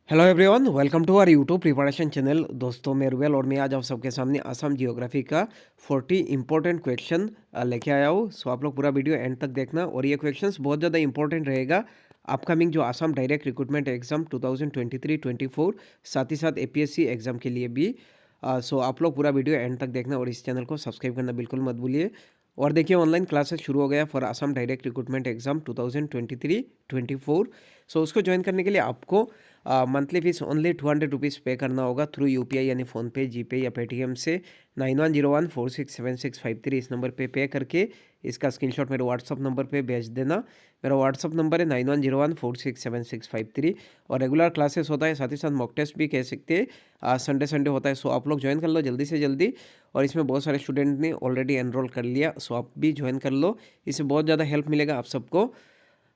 Hello everyone, welcome to our YouTube preparation channel. दोस्तों, मैं रुबेल और मैं आज आप सबके सामने असम जियोग्राफी का 40 इंपॉर्टेंट क्वेश्चन लेके आया हूँ। सो आप लोग पूरा वीडियो एंड तक देखना और ये क्वेश्चंस बहुत ज़्यादा इंपॉर्टेंट रहेगा अपकमिंग जो असम डायरेक्ट रिक्रूटमेंट एग्जाम 2023-24, साथ ही साथ एपीएससी एग्जाम के लिए भी। सो आप लोग पूरा वीडियो एंड तक देखना और इस चैनल को सब्सक्राइब करना बिल्कुल मत भूलिए। और देखिए, ऑनलाइन क्लासेस शुरू हो गया for Assam direct recruitment exam 2023-24। सो उसको ज्वाइन करने के लिए आपको मंथली फीस ओनली 200 रुपीज़ पे करना होगा थ्रू यूपीआई यानी फ़ोनपे, जीपे या पेटीएम से 9101467653 इस नंबर पे करके इसका स्क्रीनशॉट मेरे व्हाट्सअप नंबर पे भेज देना। मेरा व्हाट्सअप नंबर है 9101467653 और रेगुलर क्लासेस होता है, साथ ही साथ मॉक टेस्ट भी कह सकते हैं। संडे संडे होता है। सो आप लोग ज्वाइन कर लो जल्दी से जल्दी। और इसमें बहुत सारे स्टूडेंट ने ऑलरेडी एनरोल कर लिया, सो आप भी ज्वाइन कर लो। इससे बहुत ज़्यादा हेल्प मिलेगा आप सबको।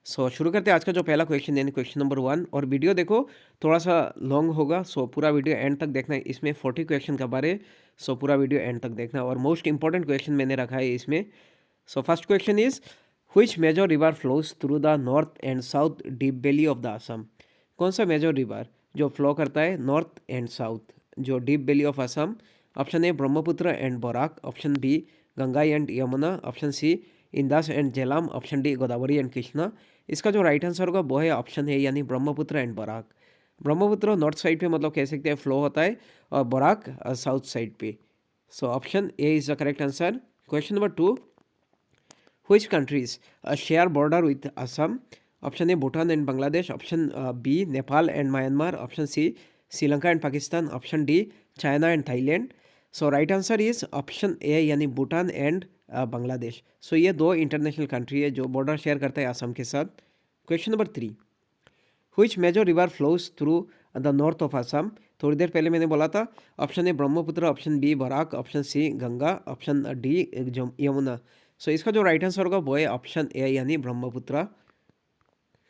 शुरू करते हैं आज का जो पहला क्वेश्चन यानी क्वेश्चन नंबर 1। और वीडियो देखो, थोड़ा सा लॉन्ग होगा, सो पूरा वीडियो एंड तक देखना है। इसमें 40 क्वेश्चन का बारे, सो पूरा वीडियो एंड तक देखना। और मोस्ट इंपॉर्टेंट क्वेश्चन मैंने रखा है इसमें। So first question is which major river flows through the north and south deep valley of the Assam. कौन सा मेजर रिवर जो फ्लो करता है नॉर्थ एंड साउथ जो deep valley of Assam. Option A Brahmaputra and Barak, option B Ganga and Yamuna, option C Indus and Jhelum, option D Godavari and Krishna. इसका जो right answer होगा वो है ऑप्शन है यानी Brahmaputra and Barak. Brahmaputra north side पे मतलब कह सकते हैं फ्लो होता है और बराक साउथ साइड पे। So option A is the correct answer. Question number 2, which countries share border with Assam. Option A Bhutan and Bangladesh, option B Nepal and Myanmar, option C Sri Lanka and Pakistan, option D China and Thailand. So right answer is option A यानी Bhutan and Bangladesh. सो ये दो international country है जो border share करता है असम के साथ। Question number 3, which major river flows through the north of Assam. थोड़ी देर पहले मैंने बोला था option A Brahmaputra, option B Barak, option C Ganga, option D Yamuna. So इसका जो राइट आंसर होगा वो है ऑप्शन ए यानी Brahmaputra.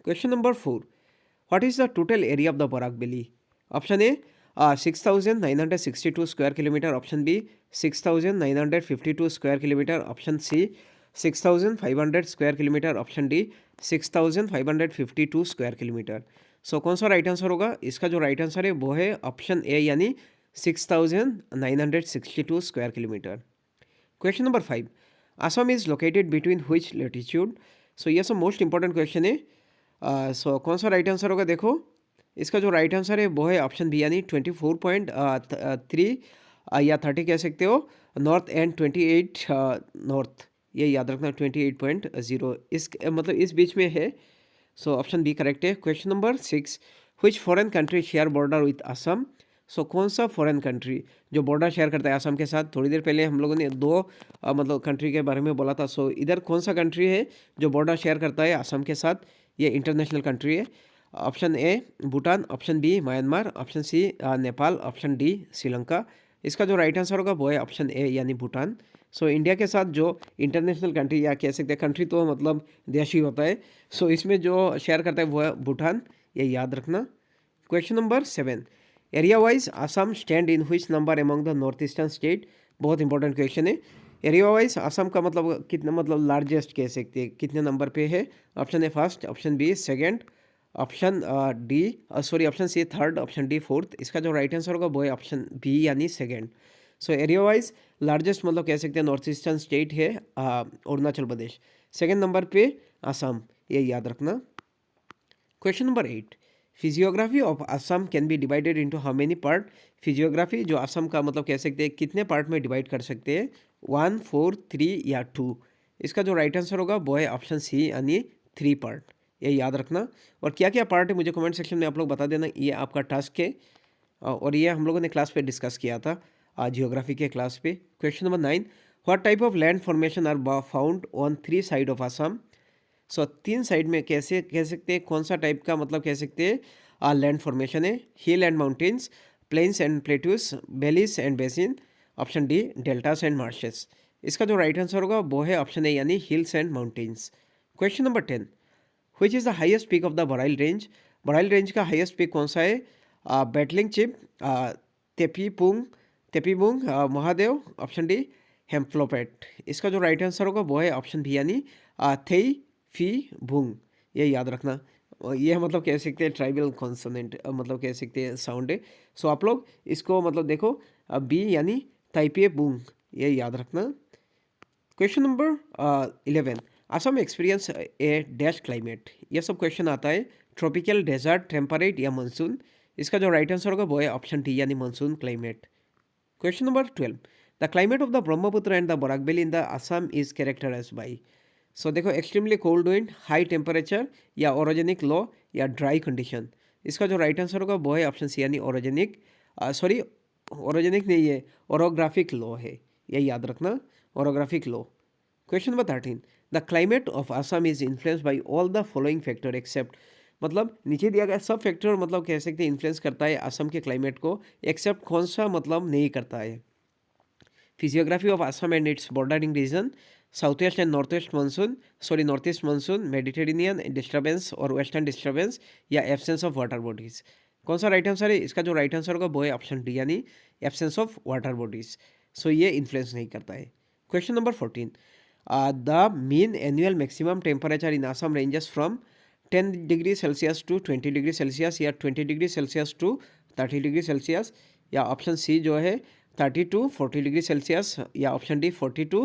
Question number 4, what is the total area of the Barak valley. Option A 6,962 square kilometre, option B 6,952 square kilometre, option C 6,500 square kilometre, option D 6,552 square kilometre. So कौन सा right answer होगा। इसका जो right answer है वो है option A यानी 6,962 square kilometre. Question number 5, Assam is located between which latitude. So ये सब मोस्ट इंपॉर्टेंट क्वेश्चन है। सो कौन सा राइट आंसर होगा देखो। इसका जो राइट आंसर है वो है ऑप्शन बी यानी 24.3 या 30 कह सकते हो नॉर्थ एंड 28 नॉर्थ। ये याद रखना 28.0 इस मतलब इस बीच में है। सो ऑप्शन बी करेक्ट है। Question number 6, which foreign country share border with Assam. So कौन सा फॉरेन कंट्री जो बॉर्डर शेयर करता है असम के साथ। थोड़ी देर पहले हम लोगों ने दो मतलब कंट्री के बारे में बोला था। सो इधर कौन सा कंट्री है जो बॉर्डर शेयर करता है असम के साथ। ये इंटरनेशनल कंट्री है। Option A Bhutan, option B Myanmar, option C Nepal, option D Sri Lanka. इसका जो राइट आंसर होगा वो है ऑप्शन ए यानी भूटान। सो इंडिया के साथ जो इंटरनेशनल कंट्री या कह सकते हैं कंट्री तो मतलब देश ही होता है। सो इसमें जो शेयर करता है वो है भूटान, ये याद रखना। Question number 7, area wise Assam stand in which number among the north eastern state. बहुत इंपॉर्टेंट क्वेश्चन है। एरिया वाइज आसाम का मतलब कितना मतलब लार्जेस्ट कह सकते हैं, कितने नंबर पे है। Option A first, option B second, option D sorry option C third, option D fourth. इसका जो राइट आंसर होगा वो है ऑप्शन बी यानी second. So area wise largest मतलब कह सकते हैं नॉर्थ ईस्टर्न स्टेट है अरुणाचल प्रदेश। सेकंड नंबर पे आसाम, ये याद रखना। Question number 8, physiography of Assam can be divided into how many part. Physiography जो असम का मतलब कह सकते हैं कितने पार्ट में डिवाइड कर सकते हैं, 1, 4, 3 या 2। इसका जो राइट आंसर होगा वो है ऑप्शन सी यानी 3 पार्ट, ये याद रखना। और क्या क्या पार्ट है मुझे कमेंट सेक्शन में आप लोग बता देना, ये आपका टास्क है। और ये हम लोगों ने क्लास पे डिस्कस किया था आज जियोग्राफी के क्लास पे। Question number 9, what type of land formation are found on 3 side of Assam. So 3 side में कैसे कह सकते हैं कौन सा टाइप का मतलब कह सकते हैं लैंड फॉर्मेशन है। Hill and mountains, plains and plateaus, valleys and basin, option D deltas and marshes. इसका जो राइट आंसर होगा वो है ऑप्शन ए यानी hills and mountains. Question number 10, which is the highest peak of the Barail range. Barail range का highest peak कौन सा है। बैटलिंग चिप, तेपीपुंग तेपीबुंग महादेव, ऑप्शन डी हेम्फ्लोपेट। इसका जो राइट आंसर होगा वो है ऑप्शन बी यानी थेई फी भूंग, ये याद रखना। ये मतलब कह सकते हैं ट्राइबल कॉन्सोनेंट, मतलब कह सकते हैं साउंड है। सो आप लोग इसको मतलब देखो, बी यानी ताइपे बुंग, ये याद रखना। Question number 11, Assam experience a dash climate. ये सब क्वेश्चन आता है ट्रॉपिकल, डेजर्ट, टेम्परेट या मानसून। इसका जो राइट आंसर होगा वो है ऑप्शन टी यानी monsoon climate. Question number 12, the climate of the Brahmaputra and the Barak valley in the Assam is characterised by. So देखो, extremely cold wind, high temperature या ओरोजेनिक लो या ड्राई कंडीशन। इसका जो राइट आंसर होगा वो है ऑप्शन सी यानी ओरोजेनिक, सॉरी ओरोजेनिक नहीं है, ओरोग्राफिक लो है, ये याद रखना, orographic low. Question number 13, the climate of Assam is influenced by all the following factor except. मतलब नीचे दिया गया सब फैक्टर मतलब कह सकते हैं इन्फ्लुएंस करता है असम के क्लाइमेट को, एक्सेप्ट कौन सा मतलब नहीं करता है। Physiography of Assam and its bordering region, south west and north west monsoon, sorry north east monsoon, Mediterranean disturbance और वेस्टर्न डिस्टर्बेंस, या एब्सेंस ऑफ वाटर बॉडीज। कौन सा राइट आंसर है? इसका जो राइट आंसर होगा वो है ऑप्शन डी यानी absence of water bodies. So ये इन्फ्लुएंस नहीं करता है। Question number 14, the mean annual maximum temperature in Assam ranges from 10 degree Celsius to 20 degree Celsius, या 20 degree Celsius to 30 degree Celsius, या ऑप्शन सी जो है 30 टू 40 डिग्री सेल्सियस, या option D 40 to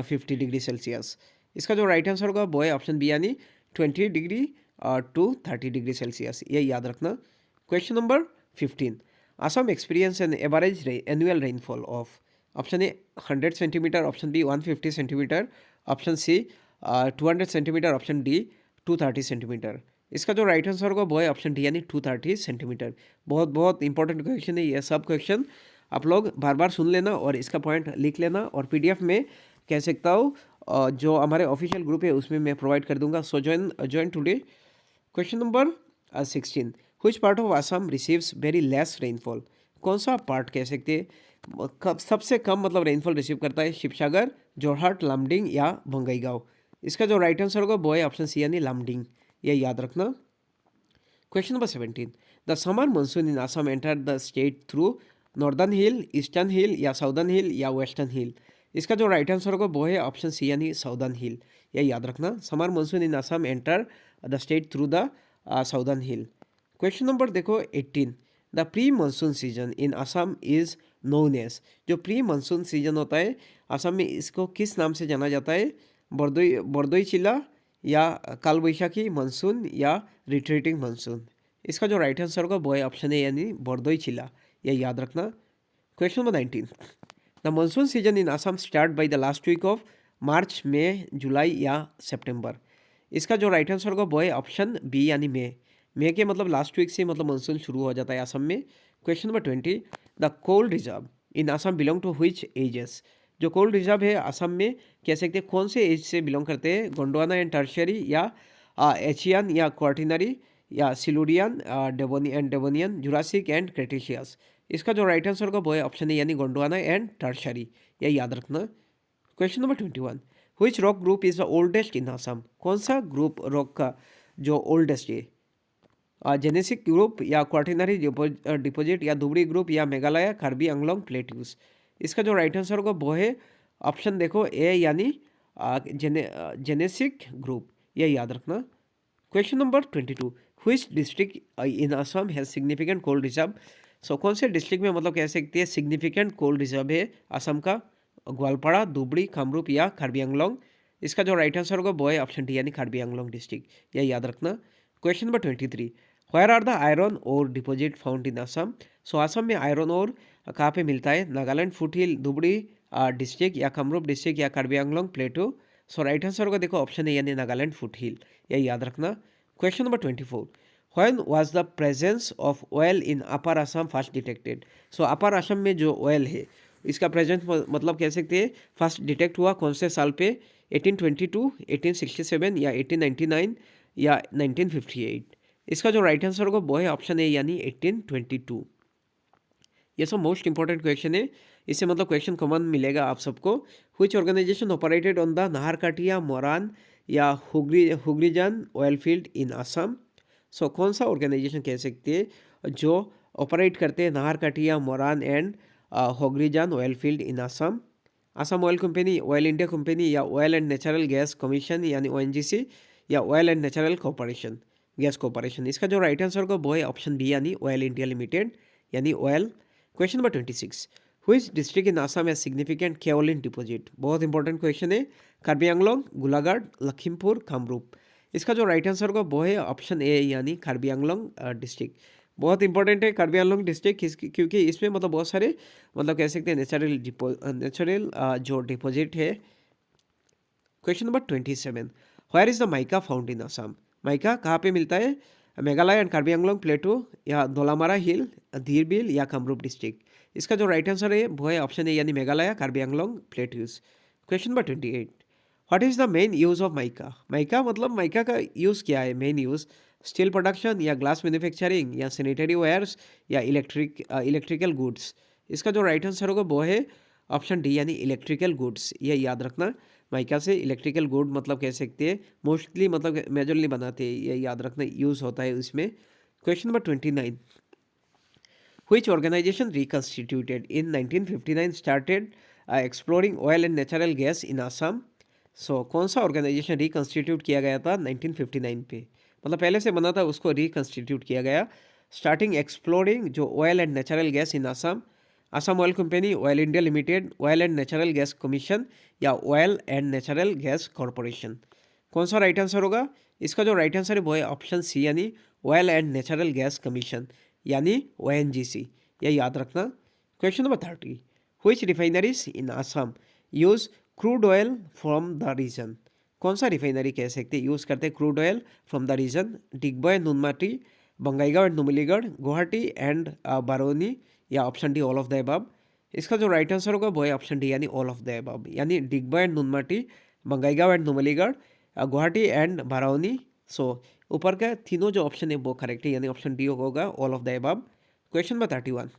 50 degree Celsius. इसका जो राइट आंसर होगा वो है ऑप्शन बी यानी 20 डिग्री टू 30 डिग्री सेल्सियस, ये याद रखना। Question number 15, Assam experience an average annual rainfall of. Option A 100 centimetre, option B 150 centimetre, option C 200 centimetre, option D 230 centimetre. इसका जो राइट आंसर होगा वो है ऑप्शन डी यानी 230 सेंटीमीटर। बहुत बहुत इंपॉर्टेंट क्वेश्चन है ये सब क्वेश्चन, आप लोग बार बार सुन लेना और इसका पॉइंट लिख लेना, और पीडीएफ में कह सकता हूँ जो हमारे ऑफिशियल ग्रुप है उसमें मैं प्रोवाइड कर दूंगा। सो join today. Question number 16, which part of Assam receives very less rainfall. कौन सा पार्ट कह सकते हैं सबसे कम मतलब रेनफॉल रिसीव करता है? शिवसागर, जोरहाट, लामडिंग या बंगईगांव। इसका जो राइट आंसर होगा वो है ऑप्शन सी यानी लामडिंग, ये याद रखना। Question number 17, the summer monsoon in Assam enter the state through northern hill, eastern hill या साउदर्न हिल या वेस्टर्न हिल। इसका जो राइट आंसर होगा वो है ऑप्शन सी यानी साउदर्न हिल, यह याद रखना। Summer monsoon in Assam enter the state through the southern hill. Question number देखो 18, the pre monsoon season in Assam is known as. जो प्री मानसून सीजन होता है असम में, इसको किस नाम से जाना जाता है? बरदोई चिला, या काल बैशाखी मानसून, या रिट्रीटिंग मानसून। इसका जो राइट आंसर होगा वो है ऑप्शन ए यानी बरदोई चिला, यह याद रखना। Question number 19, the monsoon season in Assam start by the last week of March, May, July या सितंबर। इसका जो राइट आंसर होगा वो है ऑप्शन बी यानी मई के मतलब लास्ट वीक से मतलब मानसून शुरू हो जाता है असम में। Question number 20, the coal reserve in Assam belong to which ages. जो कोल्ड रिजर्व है असम में कह सकते हैं कौन से एज से बिलोंग करते हैं? गोंडवाना एंड टर्शियरी, या एशियन या क्वार्टिनरी, या Silurian, Devonian, Jurassic and Cretaceous. इसका जो राइट आंसर होगा वो है ऑप्शन ए यानी गोंडवाना एंड टर्शियरी, यह याद रखना। Question number 21, which rock group is the oldest इन असम। कौन सा ग्रुप रॉक का जो ओल्डेस्ट है? जेनेसिक ग्रुप, या क्वार्टिनरी डिपोजिट, या दुबरी ग्रुप, या मेघालय कार्बी आंगलोंग प्लेट्यूज। इसका जो राइट आंसर होगा वो है ऑप्शन देखो ए यानी जेनेसिक ग्रुप, यह याद रखना। Question number 22, which district in Assam has significant cold reserve. So कौन से डिस्ट्रिक्ट में मतलब कह सकते हैं सिग्निफिकेंट कोल्ड रिजर्व है असम का? ग्वालपाड़ा, धुबरी, कामरूप या कार्बी आंगलोंग। इसका जो राइट आंसर होगा वो है ऑप्शन डी यानी कार्बी आंगलोंग डिस्ट्रिक्ट, यह याद रखना। Question number 23, where are the iron ore deposit found in Assam. So Assam में आयरन ओर कहाँ पे मिलता है? Nagaland foot hill, Dhubri district, या कामरूप डिस्ट्रिक्ट, या Karbi Anglong plateau. So right answer होगा देखो ऑप्शन ए यानी नागालैंड फुट हिल, यह याद रखना। Question number 24, when was the presence of oil in upper Assam first detected. So upper Assam में जो ऑयल है इसका प्रेजेंस मतलब कह सकते हैं फर्स्ट डिटेक्ट हुआ कौन से साल पे? 1822, 1867 या 1899 या 1958। इसका जो राइट आंसर होगा वो है ऑप्शन ए यानी 1822। ये सब मोस्ट इंपॉर्टेंट क्वेश्चन है, इससे मतलब क्वेश्चन कॉमन मिलेगा आप सबको। Which organisation operated on the Naharkatia, Moran या Hugrijan oil field in Assam. So कौन सा ऑर्गेनाइजेशन कह सकते हैं जो ऑपरेट करते हैं Naharkatia, Moran and Hugrijan oil field in Assam? Assam oil company, oil India company, या oil and natural gas commission यानी ओएनजीसी, या oil and natural corporation. Gas corporation. इसका जो राइट आंसर होगा वो है ऑप्शन बी यानी ऑयल इंडिया लिमिटेड यानी oil. Question number 26, which district in Assam has significant kaolin deposit. बहुत इंपॉर्टेंट क्वेश्चन है। कार्बी आंगलोंग, गोलाघाट, लखीमपुर, कामरूप। इसका जो राइट आंसर होगा वो है ऑप्शन ए यानी कार्बी आंगलोंग डिस्ट्रिक्ट। बहुत इंपॉर्टेंट है कार्बी आंगलोंग डिस्ट्रिक्ट क्योंकि इसमें मतलब बहुत सारे मतलब कह सकते हैं नेचुरल जो डिपॉजिट है। Question number 27, where is the mica found in Assam. Mica कहाँ पे मिलता है? मेघालय एंड कार्बी आंगलोंग प्लेटू या धोलामारा हिल, धीरबिल या कामरूप डिस्ट्रिक्ट। इसका जो राइट आंसर है वो है ऑप्शन ए यानी Meghalaya Karbi Anglong plateaus. Question number 28, what is the main use of mica. Mica मतलब माइका का यूज़ क्या है? मेन यूज़ स्टील प्रोडक्शन या ग्लास मैन्युफैक्चरिंग या सैनिटरी वेयर्स या इलेक्ट्रिकल गुड्स। इसका जो राइट आंसर होगा वो है ऑप्शन डी यानी इलेक्ट्रिकल गुड्स। ये याद रखना, माइका से इलेक्ट्रिकल गुड मतलब कह सकते हैं, मोस्टली मतलब मेजरली बनाते हैं, ये याद रखना यूज़ होता है इसमें। Question number 29, which organization reconstituted in 1959 started exploring oil and natural gas in Assam। सो कौन सा ऑर्गेनाइजेशन रिकन्स्टिट्यूट किया गया था 1959 पे, मतलब पहले से बना था उसको रिकन्स्टिट्यूट किया गया। स्टार्टिंग एक्सप्लोरिंग जो oil and natural gas in Assam, Assam oil company, oil India limited, oil and natural gas commission या oil and natural gas corporation. कौन सा राइट आंसर होगा? इसका जो राइट आंसर है वो है ऑप्शन सी यानी oil and natural gas commission यानी ONGC। यह याद रखना। Question number 30, which refineries in Assam use crude oil from the region. कौन सा रिफाइनरी कह सकते हैं यूज़ करते हैं crude oil from the region? Digboi, Noonmati, Bongaigaon and Numaligarh, Guwahati and Barauni या option D all of the above. इसका जो राइट आंसर होगा वो है ऑप्शन डी यानी ऑल ऑफ द अबव, यानी Digboi and Noonmati, Bongaigaon and Numaligarh, Guwahati and Barauni. So ऊपर का तीनों जो ऑप्शन है वो करेक्ट है, यानी ऑप्शन डी होगा all of the above. Question number 31,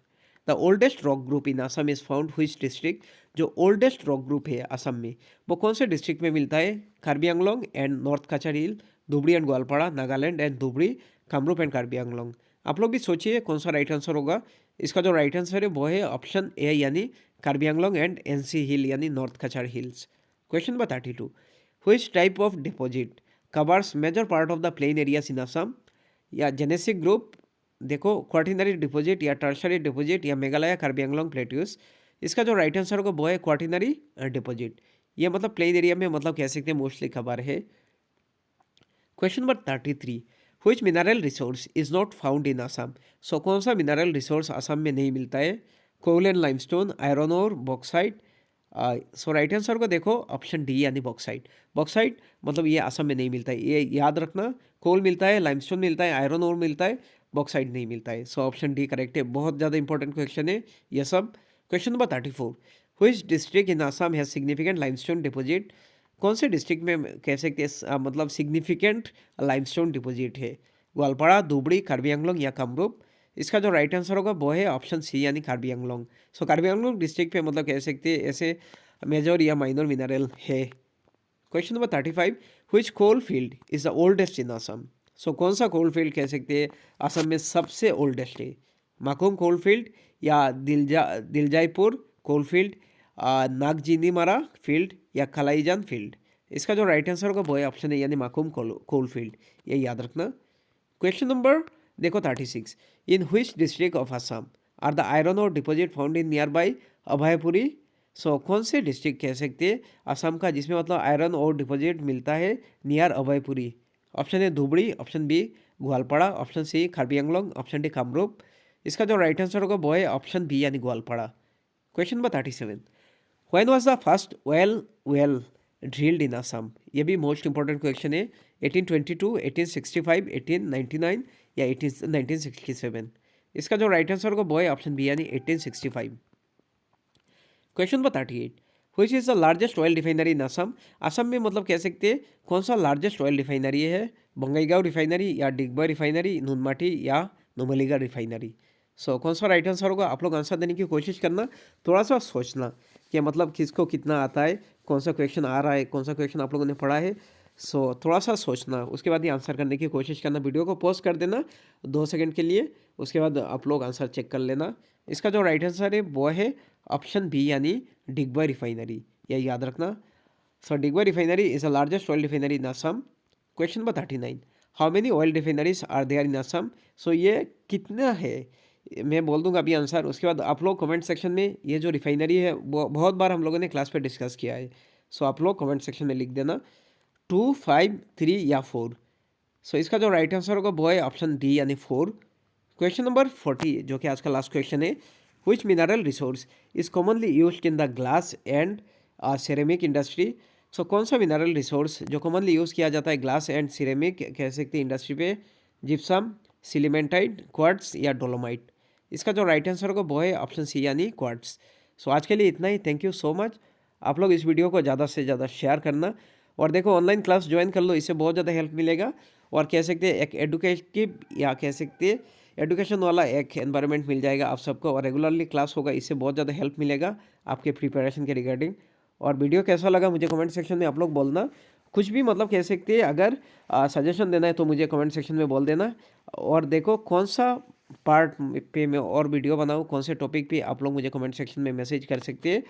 the oldest rock group in Assam is found which district. जो ओल्डेस्ट रॉक ग्रुप है असम में वो कौन से डिस्ट्रिक्ट में मिलता है? Karbi Anglong and north Cachar hill, Dhubri and Goalpara, Nagaland and Dhubri, Kamrup and Karbi Anglong. आप लोग भी सोचिए कौन सा राइट आंसर होगा। इसका जो राइट आंसर है वो है ऑप्शन ए यानी Karbi Anglong and NC hill यानी north Cachar hills. Question number 32, which type of deposit covers major part of the plain areas in Assam. या जेनेसिक ग्रुप, देखो क्वार्टिनरी डिपॉजिट या टर्शरी डिपॉजिट या मेघालय कार्बी आंगलोंग प्लेट्यूज। इसका जो राइट आंसर होगा वो है क्वार्टिनरी डिपॉजिट। ये मतलब प्लेन एरिया में मतलब कह सकते हैं मोस्टली खबर है। Question number 33, which mineral resource is not found in Assam. So कौन सा मिनरल रिसोर्स आसाम में नहीं मिलता है? Coal and limestone, iron ore, bauxite. So right answer को देखो ऑप्शन डी यानी बॉक्साइट। बॉक्साइट मतलब ये आसाम में नहीं मिलता है, ये याद रखना। कोल मिलता है, लाइमस्टोन मिलता है, आयरन ओर मिलता है, बॉक्साइट नहीं मिलता है। सो ऑप्शन डी करेक्ट है। बहुत ज़्यादा इंपॉर्टेंट क्वेश्चन है ये सब। Question number 34, which district in Assam has significant limestone deposit. कौन से डिस्ट्रिक्ट में कह सकते हैं मतलब सिग्निफिकेंट लाइमस्टोन डिपॉजिट है? ग्वालपाड़ा, धुबरी, कार्बी आंगलोंग या कामरूप। इसका जो राइट आंसर होगा वो है ऑप्शन सी यानी कार्बी आंगलोंग। सो कार्बी आंगलोंग डिस्ट्रिक्ट पे मतलब कह सकते हैं ऐसे मेजर या माइनर मिनरल है। Question number 35, which coal field is the oldest in Assam. So कौन सा कोल फील्ड कह सकते हैं आसाम में सबसे ओल्डेस्ट है? माकुम कोल फील्ड या दिलजाईपुर कोल फील्ड, नागजीनीमारा फील्ड या खलाईजान फील्ड। इसका जो राइट आंसर होगा वो है ऑप्शन है यानी माकुम कोल फील्ड। ये याद रखना। क्वेश्चन नंबर देखो 36, in which district of Assam are the iron ore deposit found in near by Abhayapuri. So कौन से डिस्ट्रिक्ट कह सकते हैं आसाम का जिसमें मतलब आयरन और डिपॉजिट मिलता है नियर अभयपुरी? ऑप्शन है Dhubri, option B Goalpara, option C Karbi Anglong, option D Kamrup. इसका जो राइट आंसर होगा वो है ऑप्शन बी यानी Goalpara. Question number 37, when was the first oil well drilled in Assam. ये भी मोस्ट इंपॉर्टेंट क्वेश्चन है। 1822, 1865, 1899 या 1967। इसका जो राइट आंसर होगा वो है ऑप्शन बी यानी 1865। Question number 38, which is the largest oil refinery in Assam. Assam में मतलब कह सकते हैं कौन सा लार्जेस्ट ऑयल रिफाइनरी है? बंगाईगांव रिफाइनरी या डिगबॉय रिफाइनरी, नुनमाटी या नुमलीगढ़ रिफाइनरी। सो कौन सा राइट आंसर होगा? आप लोग आंसर देने की कोशिश करना, थोड़ा सा सोचना कि मतलब किसको कितना आता है, कौन सा क्वेश्चन आ रहा है, कौन सा क्वेश्चन आप लोगों ने पढ़ा है। सो थोड़ा सा सोचना, उसके बाद ही आंसर करने की कोशिश करना। वीडियो को पॉज कर देना 2 सेकंड के लिए, उसके बाद आप लोग आंसर चेक कर लेना। इसका जो राइट आंसर है वो है ऑप्शन बी यानी डिगबॉय रिफाइनरी। यह याद रखना। So Digboi refinery is the largest oil refinery in Assam. Question number 39, how many oil refineries are there in Assam. So ये कितना है, मैं बोल दूंगा अभी आंसर, उसके बाद आप लोग कमेंट सेक्शन में ये जो रिफाइनरी है वो बहुत बार हम लोगों ने क्लास पे डिस्कस किया है। सो आप लोग कमेंट सेक्शन में लिख देना 2, 5, 3 या 4। सो इसका जो राइट आंसर होगा वो है ऑप्शन डी यानी 4। क्वेश्चन नंबर 40 जो कि आज का लास्ट क्वेश्चन है, which mineral resource is commonly used in the glass and ceramic industry. So कौन सा मिनरल रिसोर्स जो कॉमनली यूज़ किया जाता है ग्लास एंड सिरेमिक कह सकते हैं इंडस्ट्री पे, जिप्सम, सिलीमेंटाइट, क्वार्ट्स या डोलोमाइट। इसका जो राइट आंसर होगा वो है ऑप्शन सी यानी क्वार्ट्स। सो आज के लिए इतना ही, थैंक यू सो मच। आप लोग इस वीडियो को ज़्यादा से ज़्यादा शेयर करना और देखो ऑनलाइन क्लास ज्वाइन कर लो, इससे बहुत ज़्यादा हेल्प मिलेगा और कह सकते हैं एक एडुकेटिव या कह सकते हैं एडुकेशन वाला एक एनवायरनमेंट मिल जाएगा आप सबको और रेगुलरली क्लास होगा, इससे बहुत ज़्यादा हेल्प मिलेगा आपके प्रिपरेशन के रिगार्डिंग। और वीडियो कैसा लगा मुझे कमेंट सेक्शन में आप लोग बोलना, कुछ भी मतलब कह सकते हैं, अगर सजेशन देना है तो मुझे कमेंट सेक्शन में बोल देना। और देखो कौन सा पार्ट पे मैं और वीडियो बनाऊँ, कौन से टॉपिक पे आप लोग मुझे कमेंट सेक्शन में मैसेज कर सकते हैं।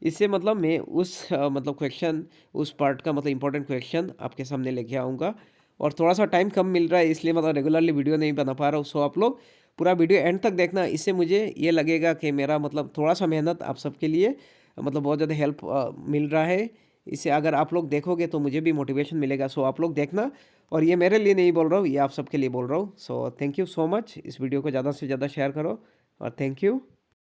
इससे मतलब मैं उस मतलब क्वेश्चन उस पार्ट का मतलब इंपॉर्टेंट क्वेश्चन आपके सामने लेके आऊँगा। और थोड़ा सा टाइम कम मिल रहा है इसलिए मतलब रेगुलरली वीडियो नहीं बना पा रहा हूँ। सो आप लोग पूरा वीडियो एंड तक देखना, इससे मुझे ये लगेगा कि मेरा मतलब थोड़ा सा मेहनत आप सबके लिए मतलब बहुत ज़्यादा हेल्प मिल रहा है। इसे अगर आप लोग देखोगे तो मुझे भी मोटिवेशन मिलेगा। सो आप लोग देखना, और ये मेरे लिए नहीं बोल रहा हूँ, ये आप सबके लिए बोल रहा हूँ। So thank you so much, इस वीडियो को ज़्यादा से ज़्यादा शेयर करो और थैंक यू।